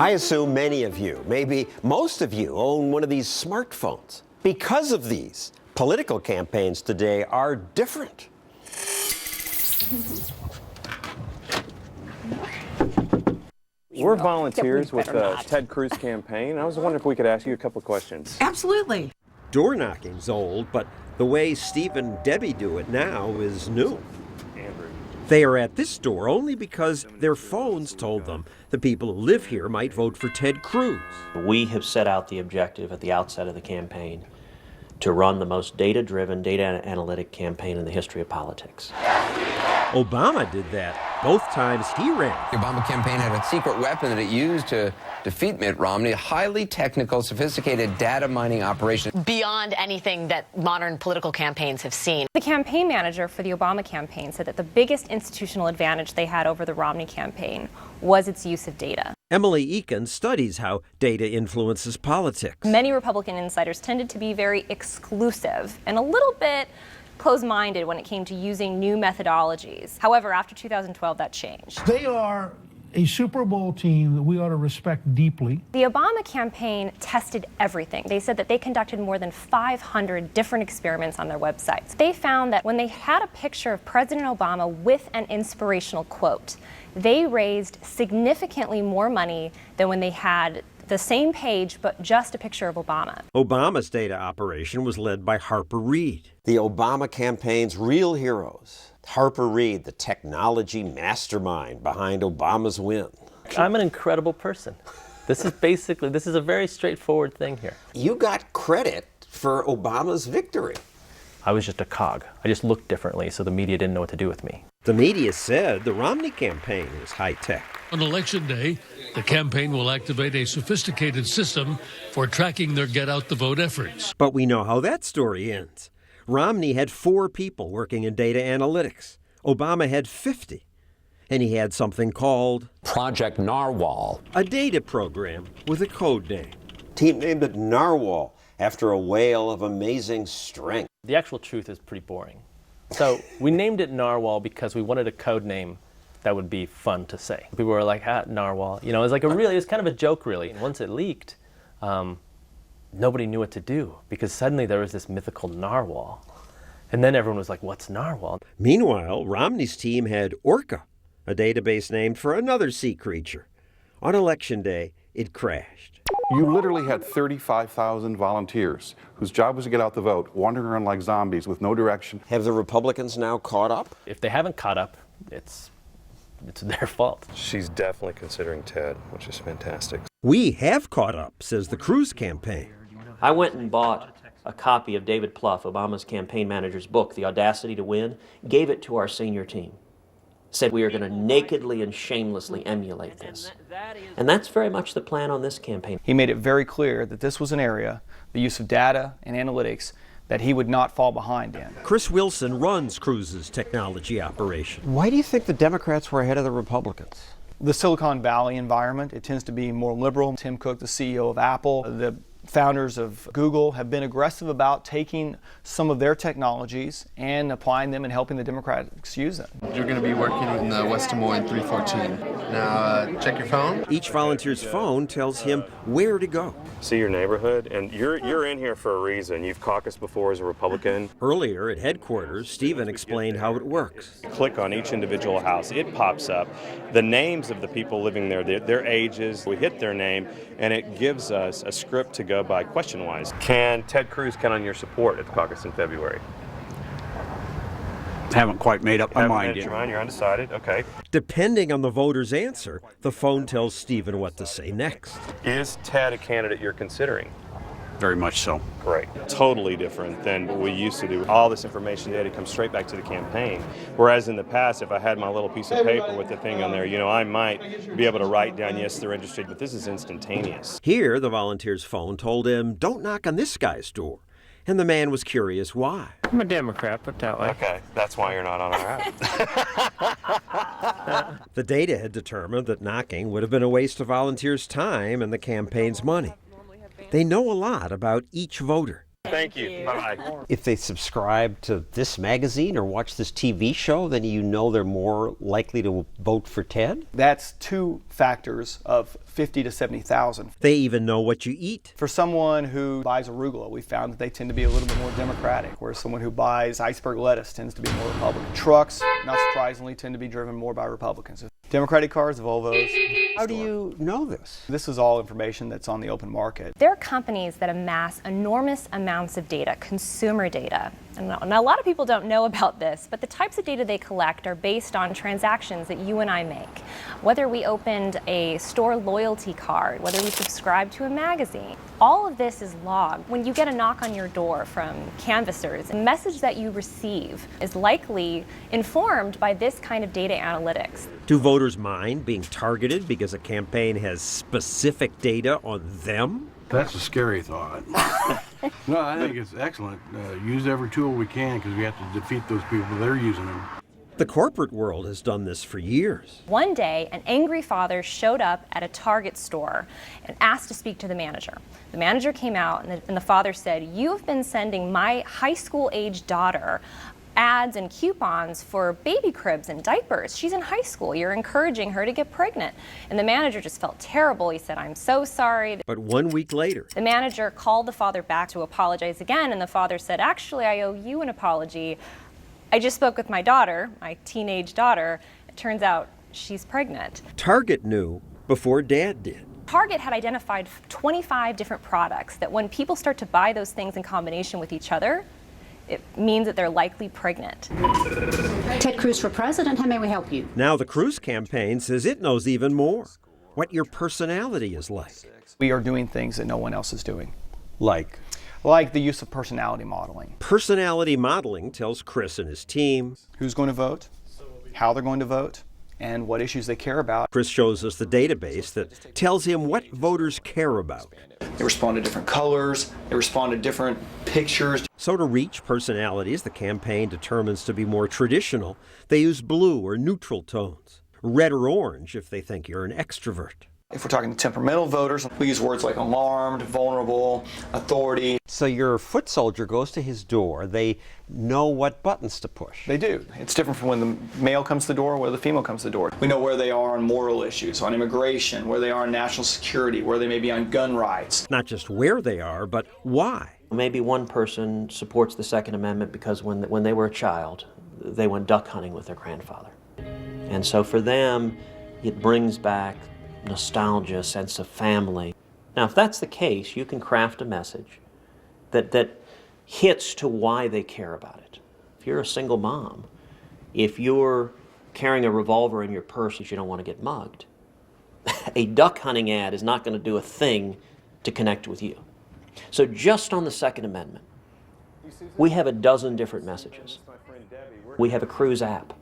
I assume many of you, maybe most of you, own one of these smartphones. Because of these, political campaigns today are different. We're volunteers with the Ted Cruz campaign. I was wondering if we could ask you a couple of questions. Absolutely. Door knocking's old, but the way Steve and Debbie do it now is new. They are at this door only because their phones told them the people who live here might vote for Ted Cruz. We have set out the objective at the outset of the campaign to run the most data-driven, data-analytic campaign in the history of politics. Obama did that both times he ran. The Obama campaign had a secret weapon that it used to defeat Mitt Romney, a highly technical, sophisticated data mining operation. Beyond anything that modern political campaigns have seen. The campaign manager for the Obama campaign said that the biggest institutional advantage they had over the Romney campaign was its use of data. Emily Eakin studies how data influences politics. Many Republican insiders tended to be very exclusive and a little bit closed-minded when it came to using new methodologies. However, after 2012, that changed. They are a Super Bowl team that we ought to respect deeply. The Obama campaign tested everything. They said that they conducted more than 500 different experiments on their websites. They found that when they had a picture of President Obama with an inspirational quote, they raised significantly more money than when they had the same page but just a picture of Obama. Obama's data operation was led by Harper Reid. The Obama campaign's real heroes. Harper Reid, the technology mastermind behind Obama's win. I'm an incredible person. This is a very straightforward thing here. You got credit for Obama's victory. I was just a cog. I just looked differently, so the media didn't know what to do with me. The media said the Romney campaign was high-tech. On Election Day, the campaign will activate a sophisticated system for tracking their get-out-the-vote efforts. But we know how that story ends. Romney had 4 people working in data analytics. Obama had 50. And he had something called Project Narwhal, a data program with a code name. Team named it Narwhal after a whale of amazing strength. The actual truth is pretty boring. So we named it Narwhal because we wanted a code name that would be fun to say. People were like, Narwhal. You know, it was like it was kind of a joke, really. And once it leaked, nobody knew what to do because suddenly there was this mythical narwhal. And then everyone was like, what's narwhal? Meanwhile, Romney's team had Orca, a database named for another sea creature. On Election Day, it crashed. You literally had 35,000 volunteers whose job was to get out the vote, wandering around like zombies with no direction. Have the Republicans now caught up? If they haven't caught up, it's their fault. She's definitely considering Ted, which is fantastic. We have caught up, says the Cruz campaign. I went and bought a copy of David Plouffe, Obama's campaign manager's book, The Audacity to Win, gave it to our senior team. Said we are going to nakedly and shamelessly emulate this. And that's very much the plan on this campaign. He made it very clear that this was an area, the use of data and analytics, that he would not fall behind in. Chris Wilson runs Cruz's technology operation. Why do you think the Democrats were ahead of the Republicans? The Silicon Valley environment, it tends to be more liberal. Tim Cook, the CEO of Apple, the founders of Google have been aggressive about taking some of their technologies and applying them and helping the Democrats use them. You're going to be working in West Des Moines 314. Now, check your phone. Each volunteer's phone tells him where to go. See your neighborhood, and you're in here for a reason. You've caucused before as a Republican. Earlier at headquarters, Stephen explained how it works. Click on each individual house. It pops up the names of the people living there, their ages. We hit their name, and it gives us a script to go by question-wise. Can Ted Cruz count on your support at the caucus in February? Haven't quite made up my mind yet. You're undecided? Okay. Depending on the voter's answer, the phone tells Stephen what to say next. Is Ted a candidate you're considering? Very much so. Great. Totally different than what we used to do. All this information data comes straight back to the campaign. Whereas in the past, if I had my little piece of paper with the thing on there, I might be able to write down, yes, they're interested, but this is instantaneous. Here, the volunteer's phone told him, don't knock on this guy's door. And the man was curious why. I'm a Democrat, put that way. Okay, that's why you're not on our app. The data had determined that knocking would have been a waste of volunteers' time and the campaign's money. They know a lot about each voter. Thank you. Bye-bye. If they subscribe to this magazine or watch this TV show, then you know they're more likely to vote for Ted? That's two factors of 50 to 70,000. They even know what you eat. For someone who buys arugula, we found that they tend to be a little bit more Democratic, whereas someone who buys iceberg lettuce tends to be more Republican. Trucks, not surprisingly, tend to be driven more by Republicans. Democratic cars, Volvos. How do you know this? This is all information that's on the open market. There are companies that amass enormous amounts of data, consumer data. And a lot of people don't know about this, but the types of data they collect are based on transactions that you and I make. Whether we opened a store loyalty card, whether we subscribe to a magazine, all of this is logged. When you get a knock on your door from canvassers, the message that you receive is likely informed by this kind of data analytics. Do voters mind being targeted because a campaign has specific data on them? That's a scary thought. No, I think it's excellent. Use every tool we can because we have to defeat those people. They're using them. The corporate world has done this for years. One day, an angry father showed up at a Target store and asked to speak to the manager. The manager came out and the father said, "You've been sending my high school-age daughter ads and coupons for baby cribs and diapers. She's in high school. You're encouraging her to get pregnant." And the manager just felt terrible. He said, "I'm so sorry." But 1 week later, the manager called the father back to apologize again, and the father said, "Actually, I owe you an apology. I just spoke with my daughter, my teenage daughter. It turns out she's pregnant." Target knew before Dad did. Target had identified 25 different products that when people start to buy those things in combination with each other, it means that they're likely pregnant. Ted Cruz for president, how may we help you? Now the Cruz campaign says it knows even more. What your personality is like. We are doing things that no one else is doing. Like the use of personality modeling. Personality modeling tells Chris and his team who's going to vote, how they're going to vote, and what issues they care about. Chris shows us the database that tells him what voters care about. They respond to different colors, they respond to different pictures. So to reach personalities the campaign determines to be more traditional, they use blue or neutral tones, red or orange if they think you're an extrovert. If we're talking temperamental voters, we use words like alarmed, vulnerable, authority. So your foot soldier goes to his door. They know what buttons to push. They do. It's different from when the male comes to the door or where the female comes to the door. We know where they are on moral issues, on immigration, where they are on national security, where they may be on gun rights. Not just where they are, but why. Maybe one person supports the Second Amendment because when they were a child, they went duck hunting with their grandfather. And so for them, it brings back nostalgia, sense of family. Now, if that's the case, you can craft a message that hits to why they care about it. If you're a single mom, if you're carrying a revolver in your purse because you don't want to get mugged, a duck hunting ad is not going to do a thing to connect with you. So just on the Second Amendment, we have a dozen different messages. We have a Cruz app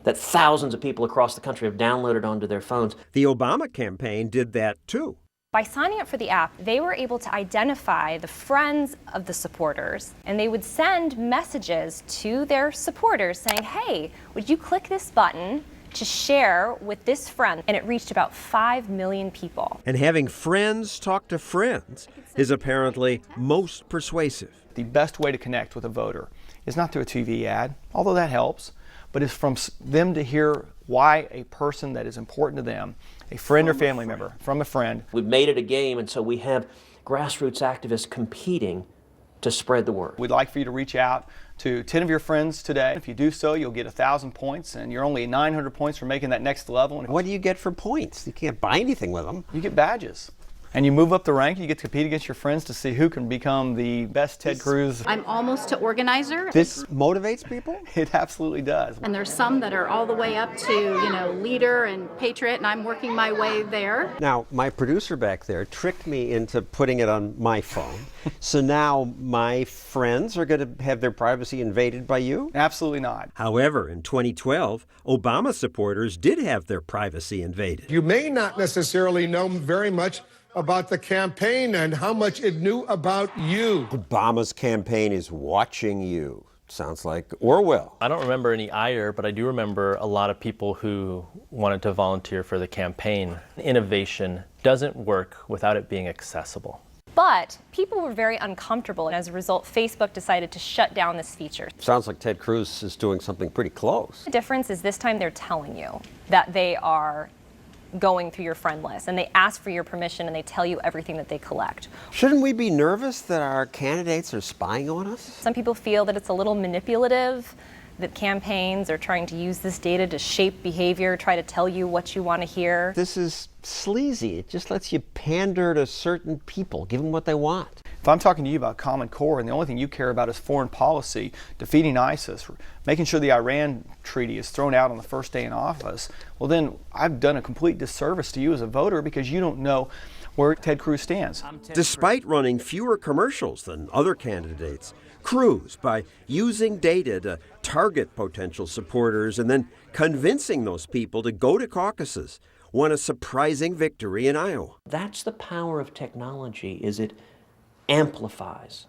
that thousands of people across the country have downloaded onto their phones. The Obama campaign did that too. By signing up for the app, they were able to identify the friends of the supporters, and they would send messages to their supporters saying, "Hey, would you click this button to share with this friend?" And it reached about 5 million people. And having friends talk to friends is apparently most persuasive. The best way to connect with a voter is not through a TV ad, although that helps, but it's from them to hear why a person that is important to them, a friend or family member, from a friend. We've made it a game, and so we have grassroots activists competing to spread the word. We'd like for you to reach out to 10 of your friends today. If you do so, you'll get 1,000 points, and you're only 900 points from making that next level. What do you get for points? You can't buy anything with them. You get badges. And you move up the rank, you get to compete against your friends to see who can become the best Ted Cruz. I'm almost to organizer. This motivates people? It absolutely does. And there's some that are all the way up to, leader and patriot, and I'm working my way there. Now, my producer back there tricked me into putting it on my phone. So now my friends are going to have their privacy invaded by you? Absolutely not. However, in 2012, Obama supporters did have their privacy invaded. You may not necessarily know very much about the campaign and how much it knew about you. Obama's campaign is watching you. Sounds like Orwell. I don't remember any ire, but I do remember a lot of people who wanted to volunteer for the campaign. Innovation doesn't work without it being accessible. But people were very uncomfortable, and as a result, Facebook decided to shut down this feature. Sounds like Ted Cruz is doing something pretty close. The difference is this time they're telling you that they are going through your friend list, and they ask for your permission, and they tell you everything that they collect. Shouldn't we be nervous that our candidates are spying on us? Some people feel that it's a little manipulative, that campaigns are trying to use this data to shape behavior, try to tell you what you want to hear. This is sleazy. It just lets you pander to certain people, give them what they want. If I'm talking to you about Common Core and the only thing you care about is foreign policy, defeating ISIS, making sure the Iran treaty is thrown out on the first day in office, well then I've done a complete disservice to you as a voter because you don't know where Ted Cruz stands. Despite running fewer commercials than other candidates, Cruz, by using data to target potential supporters and then convincing those people to go to caucuses, won a surprising victory in Iowa. That's the power of technology, is it amplifies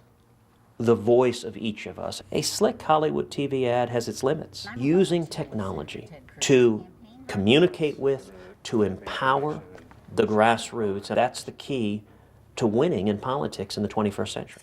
the voice of each of us. A slick Hollywood TV ad has its limits. Using technology to communicate with, to empower the grassroots, that's the key to winning in politics in the 21st century.